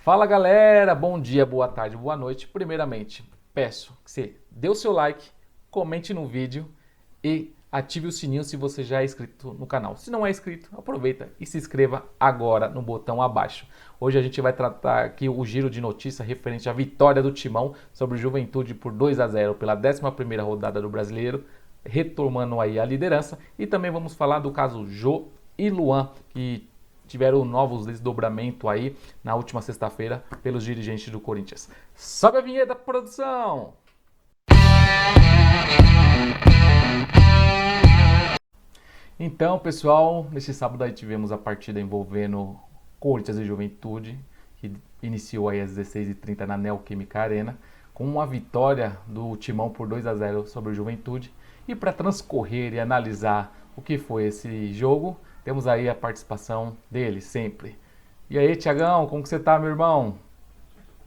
Fala galera, bom dia, boa tarde, boa noite. Primeiramente, peço que você dê o seu like, comente no vídeo e ative o sininho se você já é inscrito no canal. Se não é inscrito, aproveita e se inscreva agora no botão abaixo. Hoje a gente vai tratar aqui o giro de notícias referente à vitória do Timão sobre o Juventude por 2-0 pela 11ª rodada do Brasileiro, retomando aí a liderança, e também vamos falar do caso Jô e Luan, que tiveram novos desdobramentos aí na última sexta-feira pelos dirigentes do Corinthians. Sobe a vinheta, produção! Então, pessoal, nesse sábado aí tivemos a partida envolvendo Corinthians e Juventude, que iniciou aí às 16h30 na Neoquímica Arena, com uma vitória do Timão por 2-0 sobre o Juventude. E para transcorrer e analisar o que foi esse jogo, temos aí a participação dele sempre. E aí, Tiagão, como que você tá, meu irmão?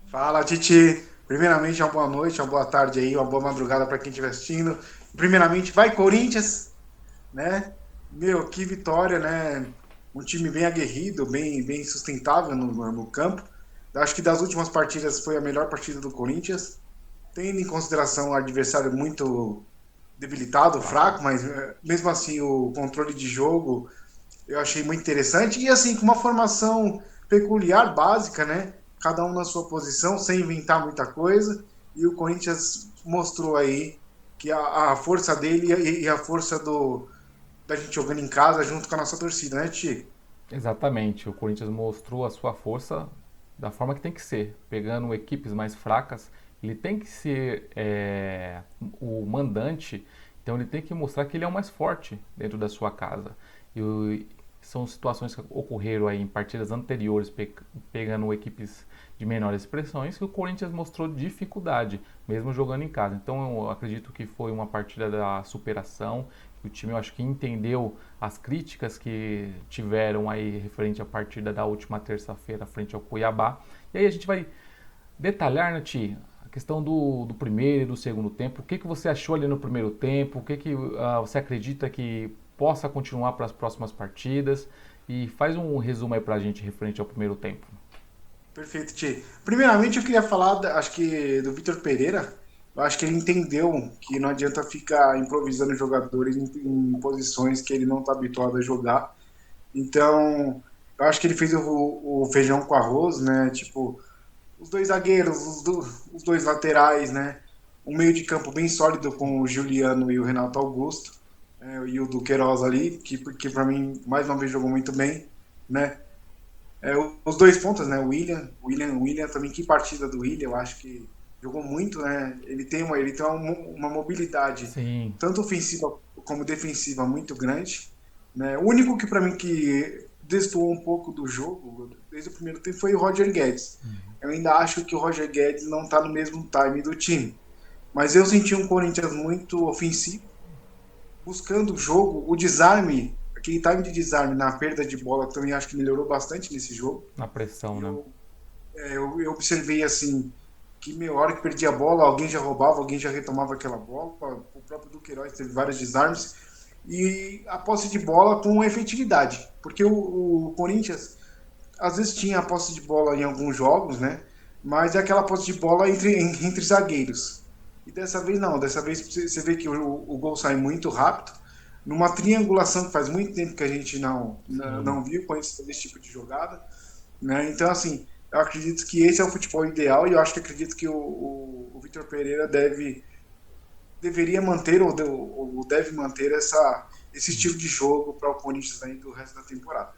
Fala, Titi. Primeiramente, uma boa noite, uma boa tarde aí, uma boa madrugada para quem estiver assistindo. Primeiramente, vai Corinthians, né? Meu, que vitória, né? Um time bem aguerrido, bem sustentável no campo. Acho que das últimas partidas foi a melhor partida do Corinthians, tendo em consideração o adversário muito debilitado, Fraco. fraco, mas mesmo assim o controle de jogo eu achei muito interessante. E assim, com uma formação peculiar, básica, né? Cada um na sua posição, sem inventar muita coisa. E o Corinthians mostrou aí que a força dele e a força da gente jogando em casa junto com a nossa torcida, né, Ti? Exatamente, o Corinthians mostrou a sua força da forma que tem que ser, pegando equipes mais fracas. Ele tem que ser o mandante, então ele tem que mostrar que ele é o mais forte dentro da sua casa. São situações que ocorreram aí em partidas anteriores, pegando equipes de menores expressões, que o Corinthians mostrou dificuldade, mesmo jogando em casa. Então eu acredito que foi uma partida da superação. O time, eu acho que entendeu as críticas que tiveram aí referente à partida da última terça-feira frente ao Cuiabá. E aí a gente vai detalhar, né, Ti, a questão do primeiro e do segundo tempo. O que, que você achou ali no primeiro tempo? O que, que você acredita que possa continuar para as próximas partidas? E faz um resumo aí para a gente referente ao primeiro tempo. Perfeito, Ti. Primeiramente, eu queria falar, acho que do Vitor Pereira. Eu acho que ele entendeu que não adianta ficar improvisando jogadores em posições que ele não está habituado a jogar. Então, eu acho que ele fez o feijão com arroz, né? Tipo, os dois zagueiros, os dois laterais, né? Um meio de campo bem sólido com o Juliano e o Renato Augusto, e o Duqueiroz ali, que para mim, mais uma vez, jogou muito bem, né? Os dois pontas, né? O William também, que partida do William, eu acho que jogou muito, né? Ele tem uma mobilidade, Sim. tanto ofensiva como defensiva, muito grande. Né? O único que para mim que destoou um pouco do jogo, desde o primeiro tempo, foi o Roger Guedes. Eu ainda acho que o Roger Guedes não está no mesmo time do time. Mas eu senti um Corinthians muito ofensivo, buscando o jogo, o desarme, aquele time de desarme na perda de bola também acho que melhorou bastante nesse jogo. Na pressão, né? Eu observei assim que meia hora que perdia a bola, alguém já roubava, alguém já retomava aquela bola. O próprio Duqueiroz teve vários desarmes e a posse de bola com efetividade, porque o Corinthians às vezes tinha a posse de bola em alguns jogos, né? Mas é aquela posse de bola entre zagueiros. E dessa vez não, dessa vez você vê que o gol sai muito rápido, numa triangulação que faz muito tempo que a gente Sim. não viu com esse tipo de jogada. Né? Então, assim, eu acredito que esse é o futebol ideal e eu acho que acredito que o Vitor Pereira deveria manter ou deve manter esse estilo de jogo para o Corinthians aí do resto da temporada.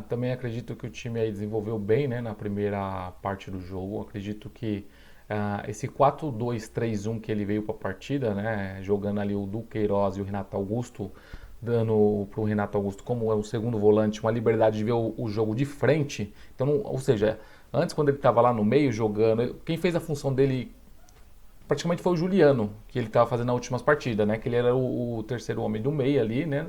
Também acredito que o time aí desenvolveu bem, né, na primeira parte do jogo. Acredito que esse 4-2-3-1 que ele veio para a partida, né, jogando ali o Duqueiroz e o Renato Augusto, dando para o Renato Augusto, como é o segundo volante, uma liberdade de ver o jogo de frente. Então, ou seja, antes quando ele estava lá no meio jogando, quem fez a função dele praticamente foi o Juliano, que ele estava fazendo nas últimas partidas, né? Que ele era o terceiro homem do meio ali, né?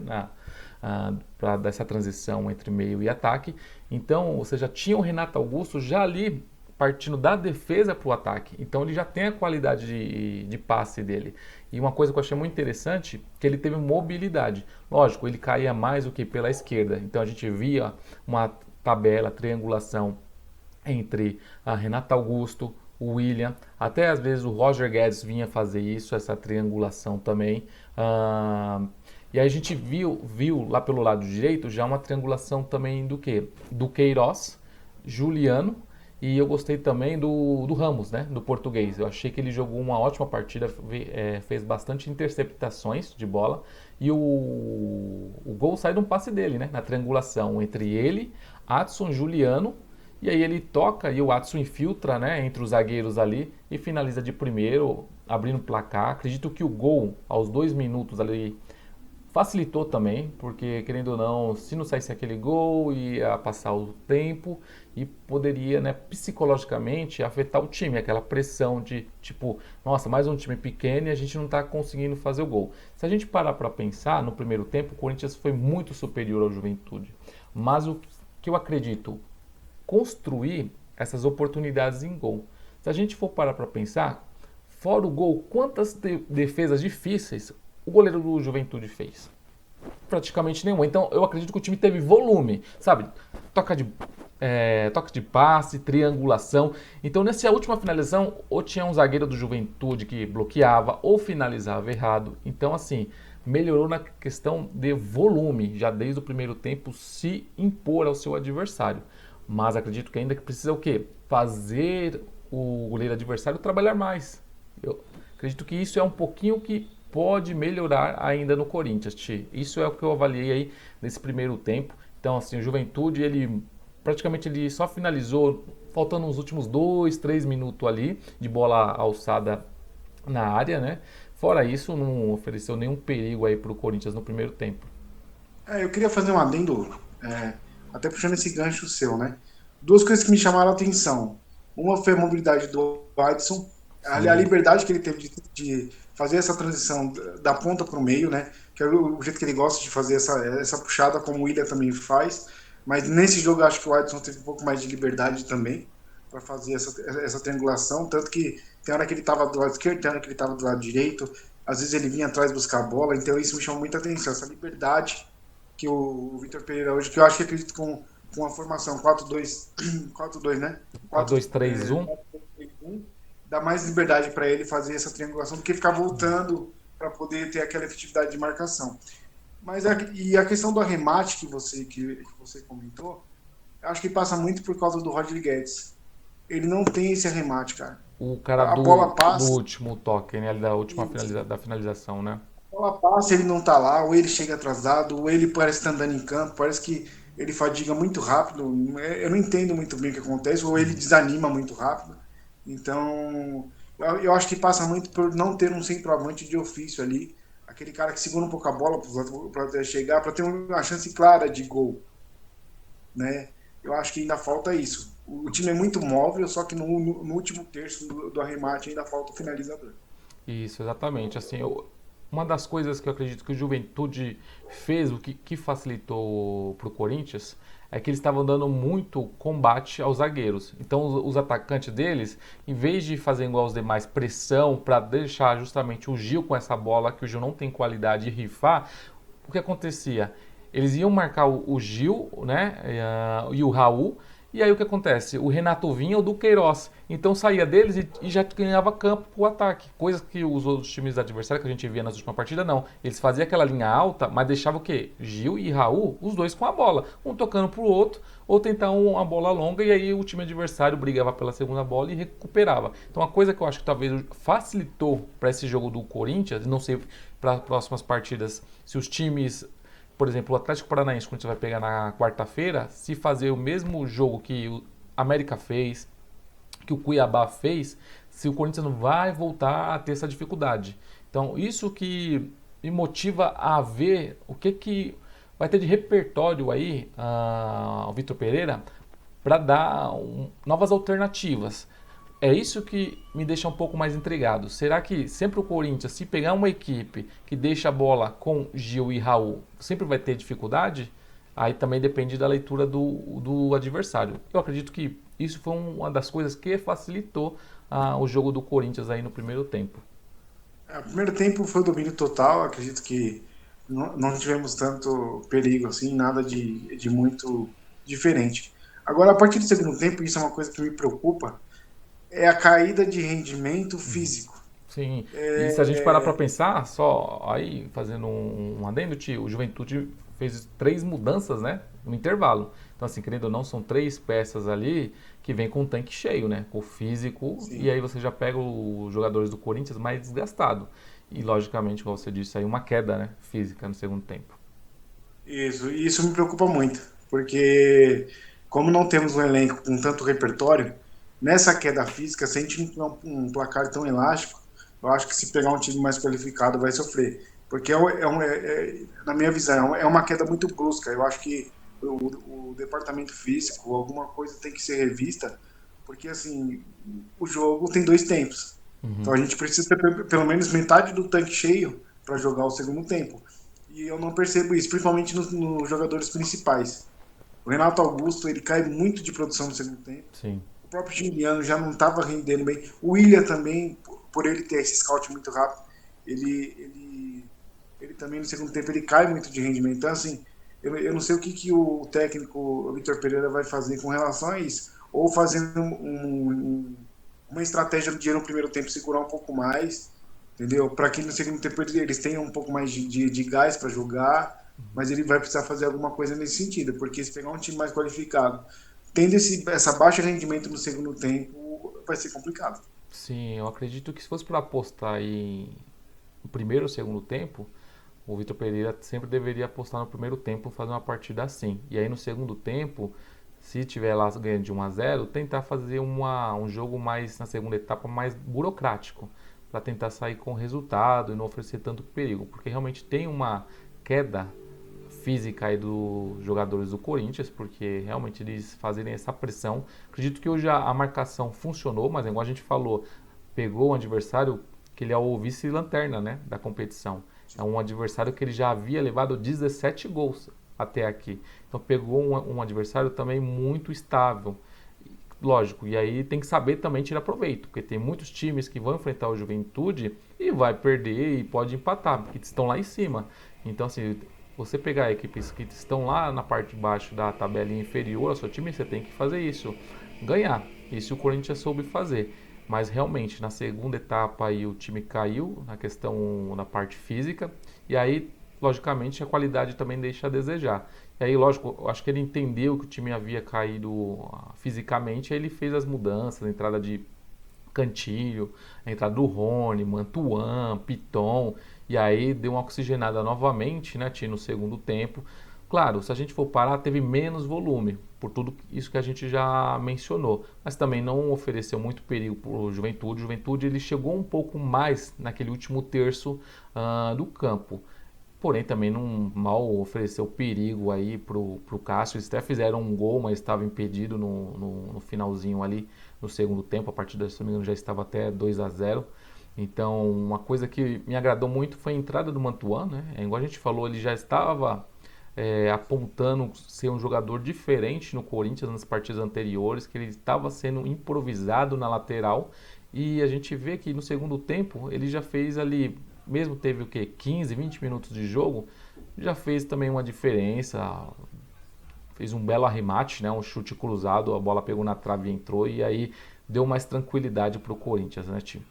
Para dar essa transição entre meio e ataque. Então, você já tinha o Renato Augusto já ali partindo da defesa para o ataque. Então, ele já tem a qualidade de passe dele. E uma coisa que eu achei muito interessante, que ele teve mobilidade. Lógico, ele caía mais do que pela esquerda. Então, a gente via uma tabela, triangulação entre a Renata Augusto, o William, até às vezes o Roger Guedes vinha fazer isso, essa triangulação também. E aí a gente viu lá pelo lado direito já uma triangulação também do quê? Do Queiroz, Juliano, e eu gostei também do Ramos, né? Do português. Eu achei que ele jogou uma ótima partida, fez bastante interceptações de bola. E o gol sai de um passe dele, né? Na triangulação entre ele, Adson, Juliano. E aí ele toca e o Adson infiltra, né? Entre os zagueiros ali e finaliza de primeiro, abrindo o placar. Acredito que o gol, aos 2 minutos ali, facilitou também, porque querendo ou não, se não saísse aquele gol, ia passar o tempo e poderia, né, psicologicamente afetar o time, aquela pressão de tipo, nossa, mais um time pequeno e a gente não está conseguindo fazer o gol. Se a gente parar para pensar, no primeiro tempo, o Corinthians foi muito superior ao Juventude, mas o que eu acredito, construir essas oportunidades em gol. Se a gente for parar para pensar, fora o gol, quantas defesas difíceis o goleiro do Juventude fez? Praticamente nenhuma. Então eu acredito que o time teve volume, sabe? Toque de passe, triangulação. Então nessa última finalização, ou tinha um zagueiro do Juventude que bloqueava, ou finalizava errado. Então assim, melhorou na questão de volume, já desde o primeiro tempo, se impor ao seu adversário. Mas acredito que ainda que precisa o quê? Fazer o goleiro adversário trabalhar mais. Eu acredito que isso é um pouquinho que pode melhorar ainda no Corinthians, Ti. Isso é o que eu avaliei aí nesse primeiro tempo. Então, assim, o Juventude, ele praticamente ele só finalizou faltando os últimos 2, 3 minutos ali de bola alçada na área, né? Fora isso, não ofereceu nenhum perigo aí para o Corinthians no primeiro tempo. Eu queria fazer um adendo, até puxando esse gancho seu, né? Duas coisas que me chamaram a atenção. Uma foi a mobilidade do Adson, a Sim, liberdade que ele teve de fazer essa transição da ponta para o meio, né? Que é o jeito que ele gosta de fazer essa puxada, como o William também faz. Mas nesse jogo eu acho que o Adson teve um pouco mais de liberdade também para fazer essa triangulação. Tanto que tem hora que ele estava do lado esquerdo, tem hora que ele estava do lado direito. Às vezes ele vinha atrás buscar a bola. Então isso me chamou muita atenção, essa liberdade que o Vitor Pereira hoje, que eu acho que acredito com a formação 4-2, 4-2, né? 4, 4-2-3-1. 4-3-1, dá mais liberdade para ele fazer essa triangulação do que ficar voltando para poder ter aquela efetividade de marcação. Mas e a questão do arremate que você comentou, eu acho que passa muito por causa do Roger Guedes. Ele não tem esse arremate, cara. O cara A do, bola do passa último toque, né? Da última e da finalização, né? bola passa, ele não tá lá, ou ele chega atrasado, ou ele parece estar andando em campo, parece que ele fadiga muito rápido. Eu não entendo muito bem o que acontece, ou ele desanima muito rápido. Então, eu acho que passa muito por não ter um centroavante de ofício ali, aquele cara que segura um pouco a bola para chegar, para ter uma chance clara de gol, né? Eu acho que ainda falta isso. O time é muito móvel, só que no último terço do arremate ainda falta o finalizador. Isso, exatamente. Assim, uma das coisas que eu acredito que o Juventude fez, o que facilitou para o Corinthians, é que eles estavam dando muito combate aos zagueiros. Então, os atacantes deles, em vez de fazer igual aos demais, pressão para deixar justamente o Gil com essa bola, que o Gil não tem qualidade de rifar, o que acontecia? Eles iam marcar o Gil, né, e o Raul, e aí o que acontece? O Renato vinha ou do Queiroz. Então saía deles e já ganhava campo pro ataque. Coisas que os outros times adversários que a gente via nas últimas partidas, não. Eles faziam aquela linha alta, mas deixavam o quê? Gil e Raul, os dois com a bola. Um tocando pro outro, ou tentar uma bola longa, e aí o time adversário brigava pela segunda bola e recuperava. Então a coisa que eu acho que talvez facilitou para esse jogo do Corinthians, não sei para as próximas partidas, se os times, por exemplo, o Atlético Paranaense, quando você vai pegar na quarta-feira, se fazer o mesmo jogo que o América fez, que o Cuiabá fez, se o Corinthians não vai voltar a ter essa dificuldade. Então, isso que me motiva a ver o que vai ter de repertório aí o Vitor Pereira para dar novas alternativas. É isso que me deixa um pouco mais intrigado. Será que sempre o Corinthians, se pegar uma equipe que deixa a bola com Gil e Raul, sempre vai ter dificuldade? Aí também depende da leitura do adversário. Eu acredito que isso foi uma das coisas que facilitou o jogo do Corinthians aí no primeiro tempo. O primeiro tempo foi o domínio total, acredito que não tivemos tanto perigo assim, nada de muito diferente. Agora, a partir do segundo tempo, isso é uma coisa que me preocupa, é a caída de rendimento físico. Sim, e se a gente parar para pensar, só aí fazendo um adendo, tio, o Juventude fez 3 mudanças, né, no intervalo. Então, assim, querendo ou não, são 3 peças ali que vem com o tanque cheio, né, com o físico, e Sim, aí você já pega os jogadores do Corinthians mais desgastados. E, logicamente, como você disse, aí uma queda, né, física no segundo tempo. isso me preocupa muito, porque como não temos um elenco com tanto repertório, nessa queda física, se a gente não tiver um placar tão elástico, eu acho que se pegar um time mais qualificado vai sofrer. Porque na minha visão, é uma queda muito brusca. Eu acho que o departamento físico, alguma coisa tem que ser revista, porque assim, o jogo tem 2 tempos. Então Uhum. a gente precisa ter pelo menos metade do tanque cheio para jogar o segundo tempo. E eu não percebo isso, principalmente nos jogadores principais. O Renato Augusto, ele cai muito de produção no segundo tempo. Sim. O próprio Juliano já não estava rendendo bem. O William também, por ele ter esse scout muito rápido, ele também no segundo tempo ele cai muito de rendimento. Então, assim, eu não sei o que o técnico o Vitor Pereira vai fazer com relação a isso. Ou fazer uma estratégia de no primeiro tempo segurar um pouco mais, entendeu? Para que no segundo tempo eles tenham um pouco mais de gás para jogar, mas ele vai precisar fazer alguma coisa nesse sentido, porque se pegar um time mais qualificado, tendo essa baixa rendimento no segundo tempo, vai ser complicado. Sim, eu acredito que se fosse para apostar aí no primeiro ou segundo tempo, o Vitor Pereira sempre deveria apostar no primeiro tempo, fazer uma partida assim. E aí no segundo tempo, se tiver lá ganhando de 1-0, tentar fazer um jogo mais na segunda etapa mais burocrático, para tentar sair com resultado e não oferecer tanto perigo, porque realmente tem uma queda física aí dos jogadores do Corinthians, porque realmente eles fazerem essa pressão. Acredito que hoje a marcação funcionou, mas igual a gente falou, pegou um adversário que ele é o vice-lanterna, né, da competição. É um adversário que ele já havia levado 17 gols até aqui. Então pegou um adversário também muito estável. Lógico, e aí tem que saber também tirar proveito, porque tem muitos times que vão enfrentar o Juventude e vai perder e pode empatar, porque estão lá em cima. Então, assim, você pegar equipes que estão lá na parte de baixo da tabela inferior ao seu time, você tem que fazer isso, ganhar. Isso o Corinthians soube fazer. Mas realmente, na segunda etapa aí o time caiu na questão da parte física, e aí, logicamente, a qualidade também deixa a desejar. E aí, lógico, eu acho que ele entendeu que o time havia caído fisicamente, aí ele fez as mudanças, a entrada de Cantilho, a entrada do Rony, Mantuan, Piton, e aí deu uma oxigenada novamente, né, Tino, no segundo tempo. Claro, se a gente for parar, teve menos volume, por tudo isso que a gente já mencionou, mas também não ofereceu muito perigo para o Juventude. O Juventude ele chegou um pouco mais naquele último terço do campo. Porém, também não mal ofereceu perigo aí pro Cássio. Eles até fizeram um gol, mas estava impedido no finalzinho ali, no segundo tempo. A partida, se não me engano, já estava até 2-0. Então, uma coisa que me agradou muito foi a entrada do Mantuan, né? É, igual a gente falou, ele já estava apontando ser um jogador diferente no Corinthians nas partidas anteriores, que ele estava sendo improvisado na lateral. E a gente vê que no segundo tempo ele já fez ali, mesmo teve o que 15, 20 minutos de jogo, já fez também uma diferença. Fez um belo arremate, né? Um chute cruzado, a bola pegou na trave e entrou, e aí deu mais tranquilidade para o Corinthians, né, time?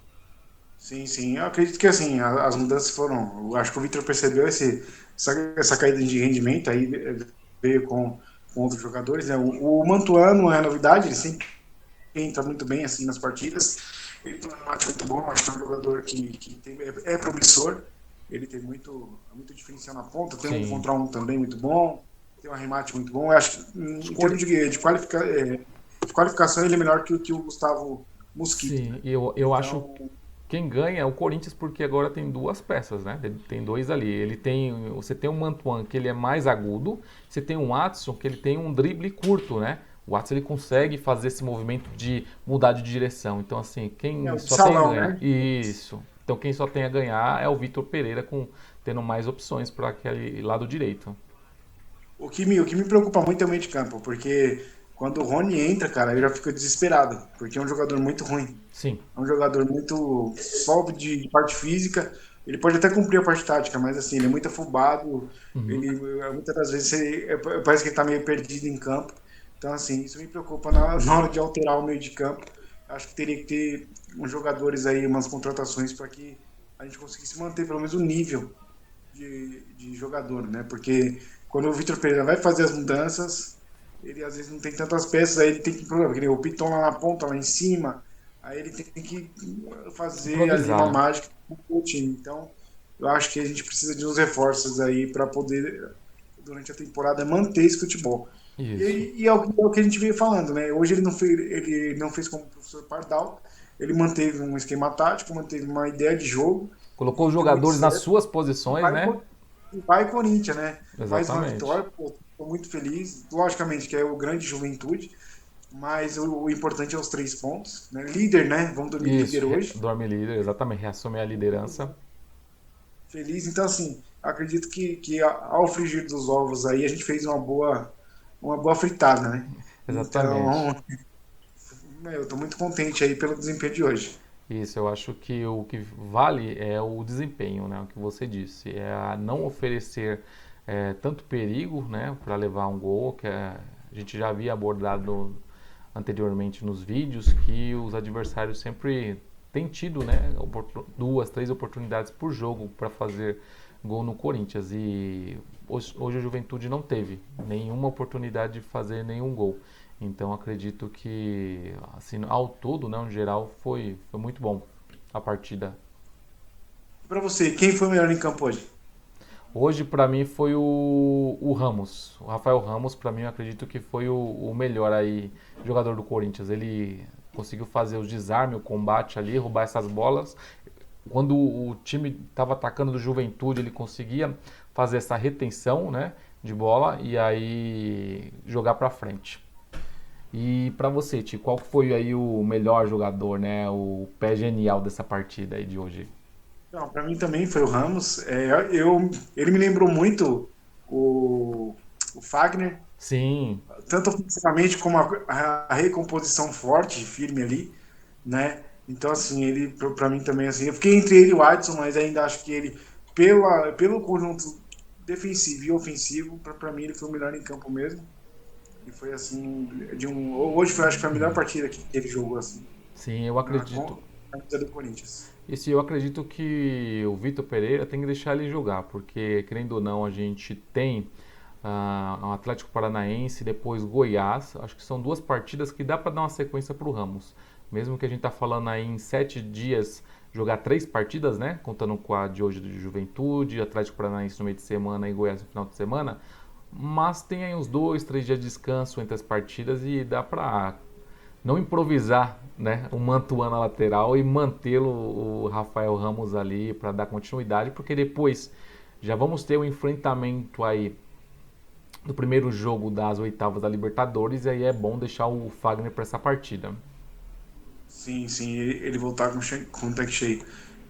Sim, sim. Eu acredito que assim, as mudanças foram. Eu acho que o Victor percebeu essa caída de rendimento, aí veio com outros jogadores. Né? O Mantuan não é novidade, ele sempre entra muito bem assim nas partidas. Ele tem um mate muito bom, acho que é um jogador que é promissor. Ele tem muito diferencial na ponta, tem um Sim. contra um também muito bom, tem um arremate muito bom. Eu acho que em termos de qualificação ele é melhor que o Gustavo Mosquito. Sim, eu acho Então, quem ganha é o Corinthians porque agora tem 2 peças, né? Tem dois ali. Você tem o Mantuan que ele é mais agudo, você tem o Watson que ele tem um drible curto, né? O Watson ele consegue fazer esse movimento de mudar de direção. Então assim, é quem o de só tem a salão, ganhar, né? isso. Então quem só tem a ganhar é o Vitor Pereira com tendo mais opções para aquele lado direito. O que me preocupa muito é o meio de campo, porque quando o Rony entra, cara, eu já fico desesperado, porque é um jogador muito ruim. Sim. É um jogador muito pobre de parte física. Ele pode até cumprir a parte tática, mas assim, ele é muito afobado. Uhum. Ele muitas das vezes parece que ele tá meio perdido em campo. Então, assim, isso me preocupa na hora de alterar o meio de campo. Acho que teria que ter uns jogadores aí, umas contratações para que a gente conseguisse manter pelo menos o nível de jogador, né? Porque quando o Vitor Pereira vai fazer as mudanças, ele às vezes não tem tantas peças, aí ele tem que porque o Piton lá na ponta, lá em cima, aí ele tem que fazer ali Improvisar, uma né? mágica com o time. Então, eu acho que a gente precisa de uns reforços aí para poder, durante a temporada, manter esse futebol. Isso. E é o que a gente veio falando, né? Hoje ele não fez como o professor Pardal, ele manteve um esquema tático, manteve uma ideia de jogo, Colocou os e deu muito jogadores nas certo. suas E posições, vai, né? e vai Corinthians, né? Mais uma Exatamente. vitória, estou muito feliz. Logicamente que é o grande Juventude, mas o importante é os 3 pontos. Né? Líder, né? Vamos dormir Isso, líder hoje. dorme líder, exatamente, reassume a liderança. Feliz. Então, assim, acredito que ao frigir dos ovos aí, a gente fez uma boa fritada, né? Exatamente. Então, eu estou muito contente aí pelo desempenho de hoje. Isso, eu acho que o que vale é o desempenho, né? O que você disse, é a não oferecer tanto perigo, né, para levar um gol, a gente já havia abordado anteriormente nos vídeos que os adversários sempre têm tido, né, duas, três oportunidades por jogo para fazer gol no Corinthians e hoje a Juventude não teve nenhuma oportunidade de fazer nenhum gol. Então acredito que assim, ao todo, né, no geral, foi muito bom a partida. Para você, quem foi o melhor em campo hoje? Hoje para mim foi o Ramos, o Rafael Ramos para mim eu acredito que foi o melhor aí jogador do Corinthians. Ele conseguiu fazer os desarmes, o combate ali, roubar essas bolas. Quando o time estava atacando do Juventude, ele conseguia fazer essa retenção, né, de bola e aí jogar para frente. E para você, Ti, qual foi aí o melhor jogador, né? O pé genial dessa partida aí de hoje? Não, para mim também foi o Ramos. Ele me lembrou muito o Fagner, Sim, tanto ofensivamente como a recomposição forte, firme ali, né? Então, assim, ele, para mim também, assim, eu fiquei entre ele e o Adson, mas ainda acho que ele, pelo conjunto defensivo e ofensivo, para mim ele foi o melhor em campo mesmo. E foi assim, hoje foi, acho que foi a melhor partida que ele jogou, assim, sim, eu na acredito. camisa do Corinthians. Esse eu acredito que o Vitor Pereira tem que deixar ele jogar, porque querendo ou não, a gente tem o Atlético Paranaense, depois Goiás. Acho que são duas partidas que dá para dar uma sequência para o Ramos. Mesmo que a gente tá falando aí em 7 dias jogar 3 partidas, né? Contando com a de hoje de Juventude, Atlético Paranaense no meio de semana e Goiás no final de semana. Mas tem aí uns 2, 3 dias de descanso entre as partidas e dá para não improvisar, né, o Mantuan na lateral e mantê-lo, o Rafael Ramos ali para dar continuidade, porque depois já vamos ter o enfrentamento aí do primeiro jogo das oitavas da Libertadores e aí é bom deixar o Fagner para essa partida. Sim, sim, ele voltar com o tanque cheio.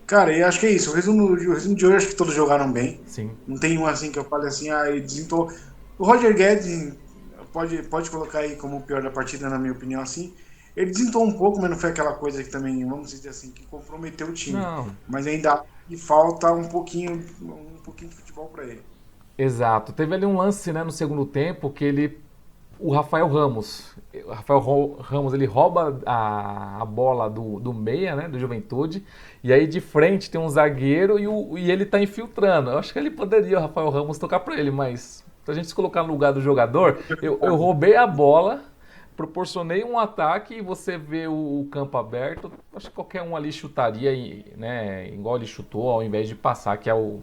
Cara, e acho que é isso. O resumo de hoje, acho que todos jogaram bem. Sim, Não tem um assim que eu fale assim, ele desentou. O Roger Guedes pode colocar aí como o pior da partida, na minha opinião, assim. Ele desentou um pouco, mas não foi aquela coisa que também, vamos dizer assim, que comprometeu o time. não, Mas ainda e falta um pouquinho de futebol para ele. exato. Teve ali um lance, né, no segundo tempo que o Rafael Ramos. O Rafael Ramos ele rouba a bola do meia, né, do Juventude, e aí de frente tem um zagueiro e ele tá infiltrando. Eu acho que ele poderia, o Rafael Ramos, tocar para ele, mas se a gente se colocar no lugar do jogador, eu roubei a bola, proporcionei um ataque e você vê o campo aberto. Acho que qualquer um ali chutaria, né, igual ele chutou, ao invés de passar, que é o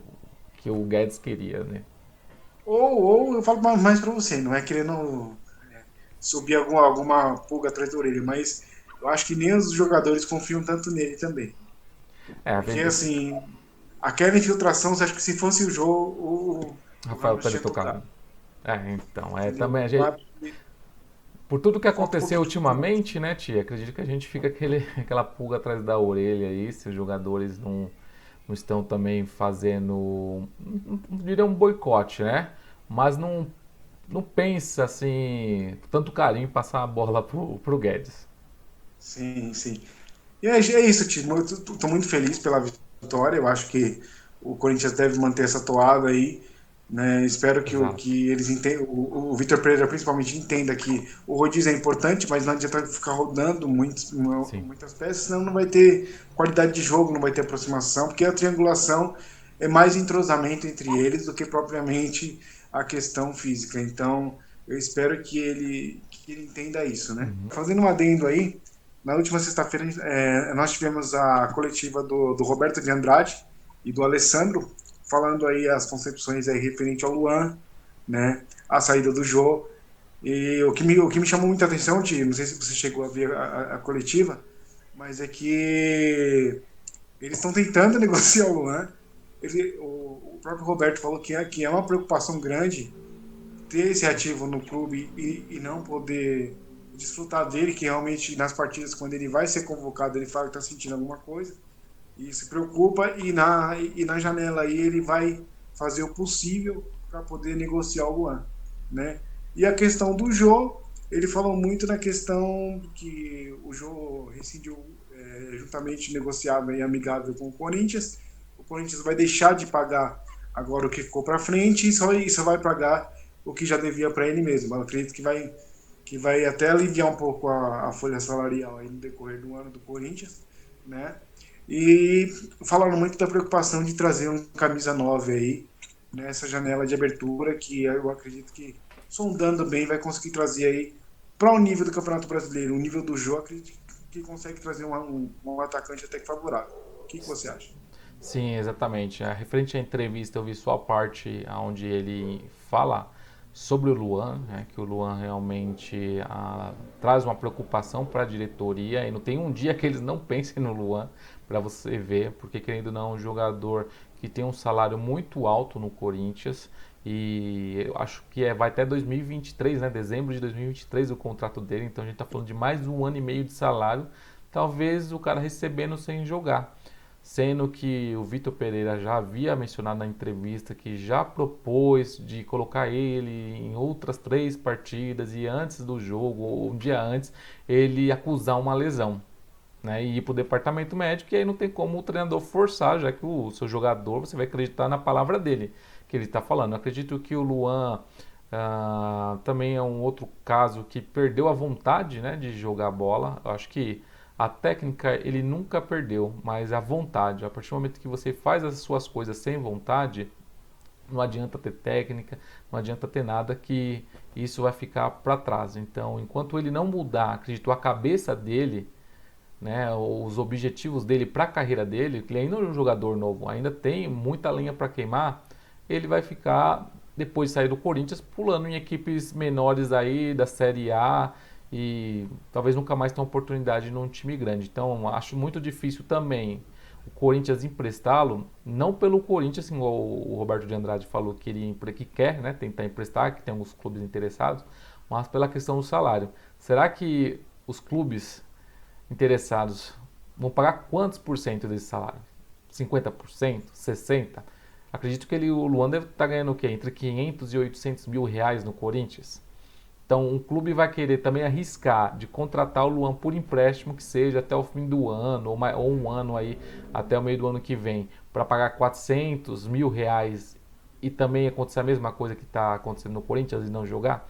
que o Guedes queria, né? Ou eu falo mais para você, não é querendo subir alguma pulga atrás da orelha, mas eu acho que nem os jogadores confiam tanto nele também. É, a Porque, verdade. assim, aquela infiltração, você acha que se fosse o jogo, o Rafael Ramos teria tinha tocado. tocado. Então, também Entendeu? a gente, por tudo que Falta um aconteceu pouquinho de confiança. ultimamente, né, Tia? Acredito que a gente fica aquela pulga atrás da orelha aí, se os jogadores não estão também fazendo, não diria um boicote, né? Mas não pensa assim, com tanto carinho em passar a bola pro Guedes. Sim, sim. E é isso, Timo. Eu tô muito feliz pela vitória. Eu acho que o Corinthians deve manter essa toada aí. né? Espero Exato. que eles entendam, o Vitor Pereira principalmente entenda que o rodízio é importante, mas não adianta ficar rodando Sim. muitas peças, senão não vai ter qualidade de jogo, não vai ter aproximação, porque a triangulação é mais entrosamento entre eles do que propriamente a questão física. Então, eu espero que ele entenda isso, né? Uhum. Fazendo um adendo aí, na última sexta-feira nós tivemos a coletiva do Roberto de Andrade e do Alessandro, falando aí as concepções aí referente ao Luan, né? A saída do Jô. E o que me chamou muita atenção, Ti, não sei se você chegou a ver a coletiva, mas é que eles estão tentando negociar o Luan. O próprio Roberto falou que é uma preocupação grande ter esse ativo no clube e não poder desfrutar dele, que realmente nas partidas, quando ele vai ser convocado, ele fala que está sentindo alguma coisa e se preocupa, e na janela aí ele vai fazer o possível para poder negociar o Luan, né? E a questão do Jô, ele falou muito na questão que o Jô rescindiu juntamente negociável e amigável com o Corinthians vai deixar de pagar agora o que ficou para frente e só vai pagar o que já devia para ele mesmo. Eu acredito que vai até aliviar um pouco a folha salarial aí no decorrer do ano do Corinthians, né? E falaram muito da preocupação de trazer um camisa 9 aí nessa janela de abertura, que eu acredito que sondando bem vai conseguir trazer aí para o nível do Campeonato Brasileiro, o nível do jogo, acredito que consegue trazer um atacante até que favorável. O que você acha? Sim, exatamente. Referente à entrevista, eu vi só a parte onde ele fala sobre o Luan, né, que o Luan realmente traz uma preocupação para a diretoria e não tem um dia que eles não pensem no Luan para você ver, porque querendo ou não, é um jogador que tem um salário muito alto no Corinthians e eu acho que vai até 2023, né, dezembro de 2023 o contrato dele, então a gente está falando de mais um ano e meio de salário, talvez o cara recebendo sem jogar. Sendo que o Vitor Pereira já havia mencionado na entrevista que já propôs de colocar ele em outras 3 partidas e antes do jogo, ou um dia antes, ele acusar uma lesão, né? E ir para o departamento médico, e aí não tem como o treinador forçar, já que o seu jogador, você vai acreditar na palavra dele, que ele está falando. Eu acredito que o Luan também é um outro caso que perdeu a vontade, né, de jogar bola. Eu acho que a técnica ele nunca perdeu, mas a vontade. A partir do momento que você faz as suas coisas sem vontade, não adianta ter técnica, não adianta ter nada, que isso vai ficar para trás. Então, enquanto ele não mudar, acredito, a cabeça dele, né, os objetivos dele para a carreira dele, que ele ainda é um jogador novo, ainda tem muita lenha para queimar, ele vai ficar, depois de sair do Corinthians, pulando em equipes menores aí da Série A e talvez nunca mais tenha oportunidade num time grande. Então, acho muito difícil também o Corinthians emprestá-lo, não pelo Corinthians, assim, o Roberto de Andrade falou que ele que quer, né, tentar emprestar, que tem alguns clubes interessados, mas pela questão do salário. Será que os clubes interessados vão pagar quantos por cento desse salário? 50%? 60%? Acredito que o Luan deve estar ganhando o quê? Entre 500 e 800 mil reais no Corinthians. Então, um clube vai querer também arriscar de contratar o Luan por empréstimo, que seja até o fim do ano, ou um ano aí, até o meio do ano que vem, para pagar 400 mil reais e também acontecer a mesma coisa que está acontecendo no Corinthians e não jogar.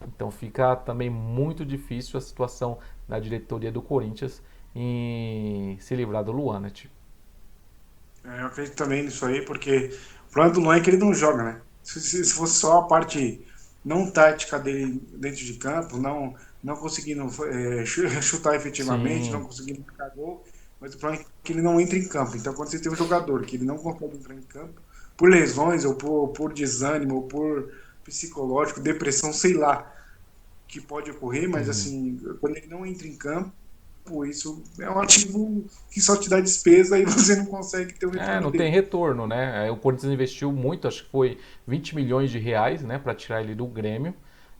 Então, fica também muito difícil a situação da diretoria do Corinthians em se livrar do Luan, né, tipo? Eu acredito também nisso aí, porque o problema do Luan é que ele não joga, né? Se fosse só a parte não tática dele dentro de campo, não conseguindo chutar efetivamente, não Sim. conseguindo marcar gol, mas o problema é que ele não entra em campo. Então, quando você tem um jogador que ele não consegue entrar em campo, por lesões, ou por desânimo, ou por psicológico, depressão, sei lá, que pode ocorrer, mas Uhum. assim, quando ele não entra em campo, isso é um ativo que só te dá despesa e você não consegue ter o retorno Não tem dele. retorno, né? O Corinthians investiu muito, acho que foi 20 milhões de reais, né, para tirar ele do Grêmio.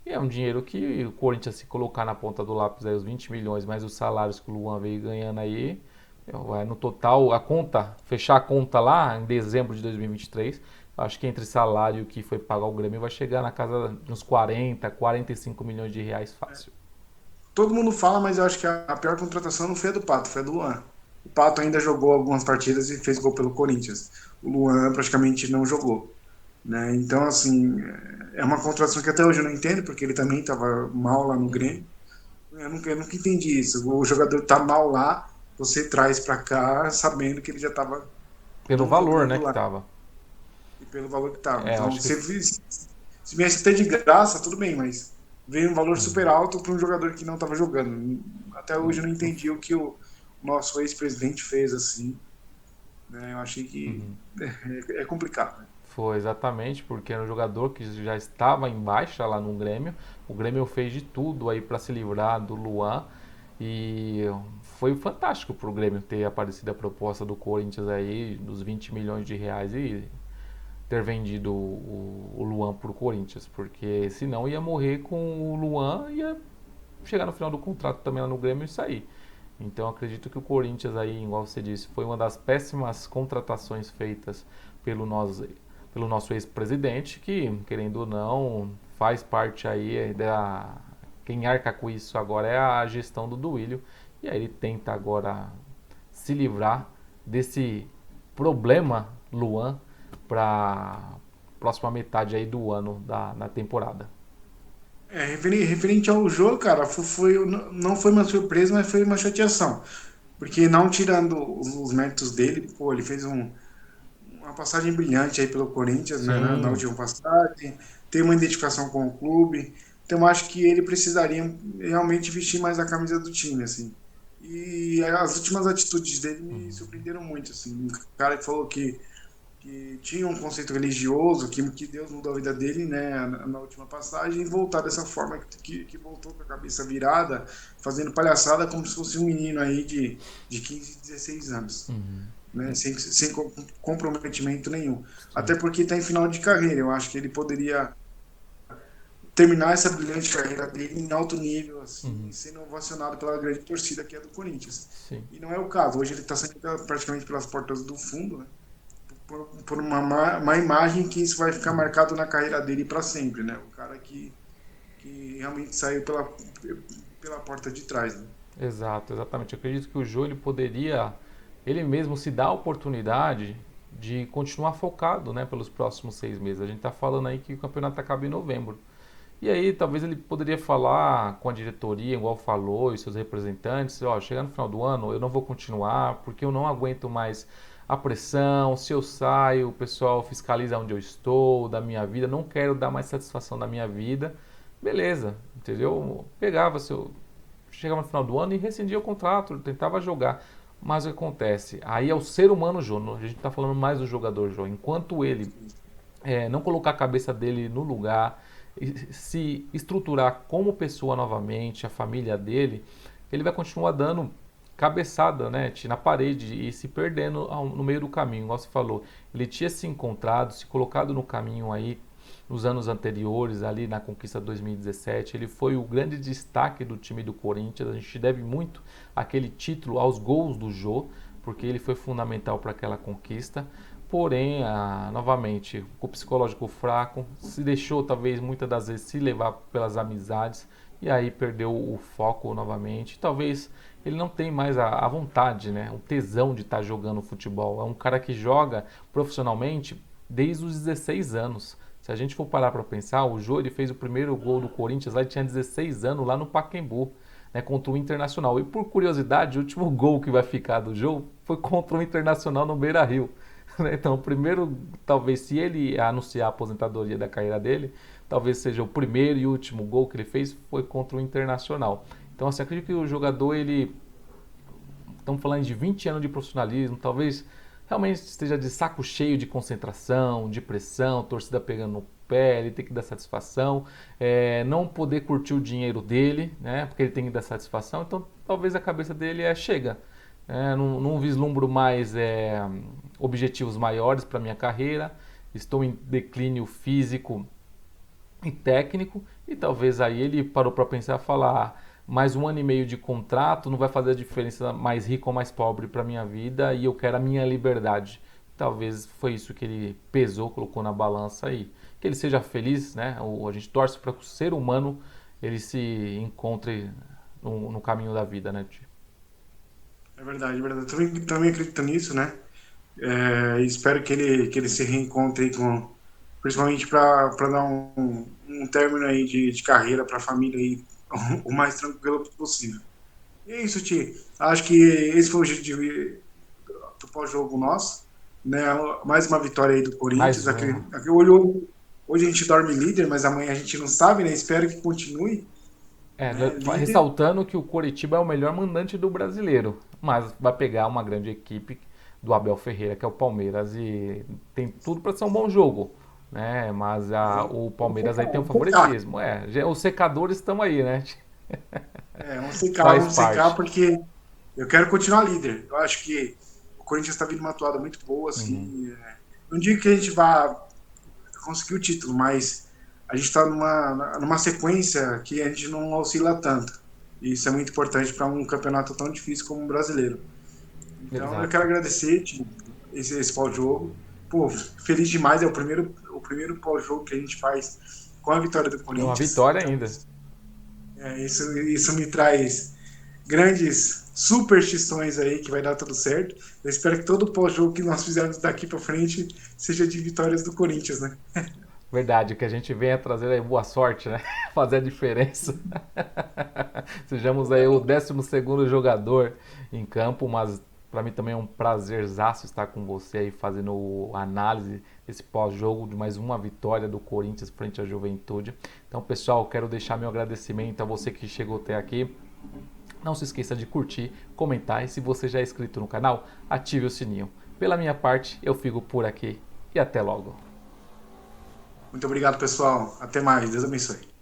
E é um dinheiro que o Corinthians, se colocar na ponta do lápis aí os 20 milhões, mais os salários que o Luan veio ganhando aí, vai no total, a conta, fechar a conta lá em dezembro de 2023, acho que entre salário e o que foi pagar o Grêmio vai chegar na casa de uns 40, 45 milhões de reais fácil. Todo mundo fala, mas eu acho que a pior contratação não foi a do Pato, foi a do Luan. O Pato ainda jogou algumas partidas e fez gol pelo Corinthians. O Luan praticamente não jogou. né? Então, assim, é uma contratação que até hoje eu não entendo, porque ele também estava mal lá no Uhum. Grêmio. Eu nunca entendi isso. O jogador tá mal lá, você traz para cá sabendo que ele já estava Pelo não valor, né, jogando que lá tava. e pelo valor que estava. É, eu Então, acho que. se viesse até de graça, tudo bem, mas veio um valor super Uhum. alto para um jogador que não estava jogando. Até hoje eu não Não- entendi o que o nosso ex-presidente fez assim, né? Eu achei que Uhum. é complicado, né? Foi exatamente porque era um jogador que já estava em baixa lá no Grêmio. O Grêmio fez de tudo aí para se livrar do Luan e foi fantástico para o Grêmio ter aparecido a proposta do Corinthians aí dos 20 milhões de reais e ter vendido o Luan para o Corinthians, porque senão ia morrer com o Luan e ia chegar no final do contrato também lá no Grêmio e sair. Então acredito que o Corinthians aí, igual você disse, foi uma das péssimas contratações feitas pelo nosso ex-presidente, que, querendo ou não, faz parte aí da. Quem arca com isso agora é a gestão do Duílio. E aí ele tenta agora se livrar desse problema Luan para próxima metade aí do ano da temporada. Referente ao jogo, cara, não foi uma surpresa, mas foi uma chateação. Porque não tirando os méritos dele, pô, ele fez uma passagem brilhante aí pelo Corinthians, né, na Sim. última passagem, tem uma identificação com o clube, então acho que ele precisaria realmente vestir mais a camisa do time, assim. E as últimas atitudes dele me surpreenderam muito, assim. Um cara que falou que tinha um conceito religioso, que Deus mudou a vida dele, né, na última passagem, e voltar dessa forma que voltou com a cabeça virada, fazendo palhaçada como se fosse um menino aí de 15, 16 anos, Uhum. né, sem comprometimento nenhum. Sim. Até porque está em final de carreira, eu acho que ele poderia terminar essa brilhante carreira dele em alto nível, assim, Uhum. sendo ovacionado pela grande torcida que é do Corinthians. Sim. E não é o caso. Hoje ele está saindo praticamente pelas portas do fundo, né? Por uma imagem que isso vai ficar marcado na carreira dele para sempre, né? O cara que realmente saiu pela porta de trás, né? Exato, exatamente. Eu acredito que o Jô ele poderia, ele mesmo se dar a oportunidade de continuar focado, né, pelos próximos 6 meses. A gente está falando aí que o campeonato acaba em novembro. E aí talvez ele poderia falar com a diretoria, igual falou, e seus representantes, ó, chegar no final do ano eu não vou continuar porque eu não aguento mais a pressão, se eu saio, o pessoal fiscaliza onde eu estou, da minha vida, não quero dar mais satisfação da minha vida. Beleza, entendeu? Pegava seu, chegava no final do ano e rescindia o contrato, tentava jogar. Mas o que acontece? Aí é o ser humano, Jô, a gente está falando mais do jogador, Jô. Enquanto ele não colocar a cabeça dele no lugar, se estruturar como pessoa novamente, a família dele, ele vai continuar dando cabeçada, né, na parede e se perdendo no meio do caminho, igual você falou. Ele tinha se encontrado, se colocado no caminho aí nos anos anteriores, ali na conquista de 2017. Ele foi o grande destaque do time do Corinthians. A gente deve muito aquele título aos gols do Jô, porque ele foi fundamental para aquela conquista. Porém, novamente, o psicológico fraco, se deixou talvez muitas das vezes se levar pelas amizades e aí perdeu o foco novamente. Talvez ele não tem mais a vontade, né, o tesão de estar jogando futebol. É um cara que joga profissionalmente desde os 16 anos. Se a gente for parar para pensar, o Jô ele fez o primeiro gol do Corinthians lá, ele tinha 16 anos lá no Pacaembu, né, contra o Internacional. E por curiosidade, o último gol que vai ficar do Jô foi contra o Internacional no Beira-Rio. Então, o primeiro, talvez se ele anunciar a aposentadoria da carreira dele, talvez seja o primeiro e último gol que ele fez foi contra o Internacional. Então, assim, acredito que o jogador, ele, estamos falando de 20 anos de profissionalismo, talvez realmente esteja de saco cheio de concentração, de pressão, torcida pegando no pé, ele tem que dar satisfação, não poder curtir o dinheiro dele, né, porque ele tem que dar satisfação, então talvez a cabeça dele chega, não vislumbro mais objetivos maiores para minha carreira, estou em declínio físico e técnico, e talvez aí ele parou para pensar e falar: mais 1 ano e meio de contrato não vai fazer a diferença mais rico ou mais pobre para minha vida e eu quero a minha liberdade. Talvez foi isso que ele pesou, colocou na balança aí. Que ele seja feliz, né? A gente torce para que o ser humano ele se encontre no caminho da vida, né? É verdade, é verdade. Também acredito nisso, né? Espero que ele se reencontre principalmente para dar um término aí de carreira para a família aí, o mais tranquilo possível. E é isso, Ti. Acho que esse foi o objetivo do pós-jogo nosso, né? Mais uma vitória aí do Corinthians. Mais uma. Hoje a gente dorme líder, mas amanhã a gente não sabe, né? Espero que continue, né? Líder. Ressaltando que o Coritiba é o melhor mandante do brasileiro, mas vai pegar uma grande equipe do Abel Ferreira, que é o Palmeiras, e tem tudo para ser um bom jogo, né? Mas o Palmeiras aí tem um Vamos secar. favoritismo. Os secadores estão aí, né? Faz Vamos secar, parte. porque eu quero continuar líder. Eu acho que o Corinthians está vindo uma atuada muito boa, Uhum. assim. Não digo que a gente vá conseguir o título, mas a gente está numa sequência que a gente não oscila tanto. E isso é muito importante para um campeonato tão difícil como o brasileiro. Então, eu quero Exato. agradecer esse pós-jogo. Pô, feliz demais. É o primeiro pós-jogo que a gente faz com a vitória do É uma Corinthians. vitória Então, ainda. isso me traz grandes superstições aí que vai dar tudo certo. Eu espero que todo pós-jogo que nós fizermos daqui para frente seja de vitórias do Corinthians, né? Verdade, que a gente venha trazer aí boa sorte, né? Fazer a diferença. Sejamos aí o 12º jogador em campo, mas para mim também é um prazerzaço estar com você aí fazendo análise desse pós-jogo de mais uma vitória do Corinthians frente à Juventude. Então, pessoal, quero deixar meu agradecimento a você que chegou até aqui. Não se esqueça de curtir, comentar e se você já é inscrito no canal, ative o sininho. Pela minha parte, eu fico por aqui e até logo. Muito obrigado, pessoal. Até mais. Deus abençoe.